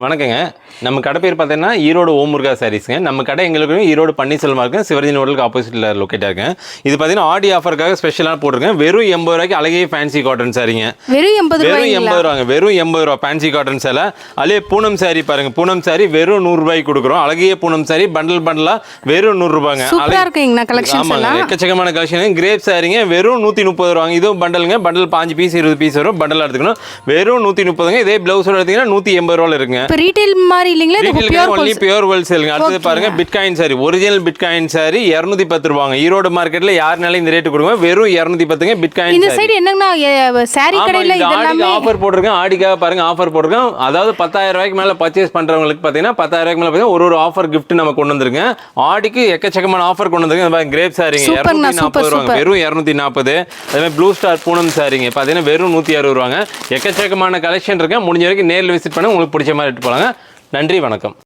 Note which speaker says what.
Speaker 1: வணக்கங்க. நம்ம கடை பேர் பார்த்தீங்கன்னா, ஈரோடு ஓம் முருகா சாரீஸ்ங்க. நம்ம கடை எங்க இருக்குங்க, ஈரோடு பன்னீர்செல்வம் மார்க்கெட், சிவரஞ்சன் ஹோட்டலுக்கு ஆப்போசிட்ல லொக்கேட் ஆகுங்க. இது பார்த்தீங்கன்னா, ஆடி ஆஃபருக்காக ஸ்பெஷலா போட்டுருக்கேன். வெறும் ரூ. 80க்கு அழகிய ஃபேன்சி காட்டன் சாரீங்க.
Speaker 2: வெறும் ரூ.
Speaker 1: 80 வெறும் ரூ. 80 ஃபேன்சி காட்டன் சேலை. அதிலே பூனம் சாரி பாருங்க. பூனம் சாரி வெறும் ரூ. 100 கொடுக்குறோம். அழகிய பூனம் சாரி பண்டலா வெறும் ரூ. 100.
Speaker 2: சூப்பரா இருக்குங்க கலெக்ஷன்ஸ் எல்லாம்.
Speaker 1: எக்கச்சக்கமான கலெக்ஷன். கிரேப் சாரிங்க வெறும் ரூ. 130. இதுவும் பண்டலுங்க. பண்டல் 5 பீஸ் 20 பீஸ் வரும். பண்டலா எடுத்துக்கணும். வெறும் ரூ. 130. இதே பிளவுஸோட எடுத்தீங்கன்னா ரூ. 180 இருக்குங்க.
Speaker 2: இப்போ ரீட்டைல் மாதிரி இல்லீங்களா? இது
Speaker 1: பியூர் ஹோல்சேலுங்க. அடுத்து பாருங்க bitcoin sorry. Original bitcoin sorry ரூ. 210. ஈரோடு மார்க்கெட்ல யாருனாலும் இந்த ரேட் கொடுங்க. வெறும் 210ங்க பிட்காயின்.
Speaker 2: இந்த சைடு என்னன்னா சாரி கடையில இதெல்லாம்
Speaker 1: ஆஃபர் போட்டுருக்கேன். ஆடிக்காக பாருங்க ஆஃபர் போட்டுருக்கேன். அதாவது 10,000 ரூபாய்க்கு மேல பர்ச்சேஸ் பண்றவங்களுக்கு பாத்தீங்கன்னா 10,000 ரூபாய்க்கு மேல பாத்தீங்கன்னா ஒரு ஆஃபர் gift நம்ம கொண்டு வந்திருக்கேன். ஆடிக்கு எக்கச்சக்கமான ஆஃபர் கொண்டு வந்திருக்கேன். இந்த பாருங்க கிரேப் சாரிங்க ரூ. 240. வெறும் 240. அதே மாதிரி ப்ளூ ஸ்டார் பூனம் சாரிங்க பாத்தீங்கன்னா வெறும் 160. எக்கச்சக்கமான கலெக்ஷன் இருக்கு. முடிஞ்ச வரைக்கும் நேரில் விசிட் பண்ணி உங்களுக்கு பிடிச்ச மாதிரி எடுத்து போலாங்க. நன்றி, வணக்கம்.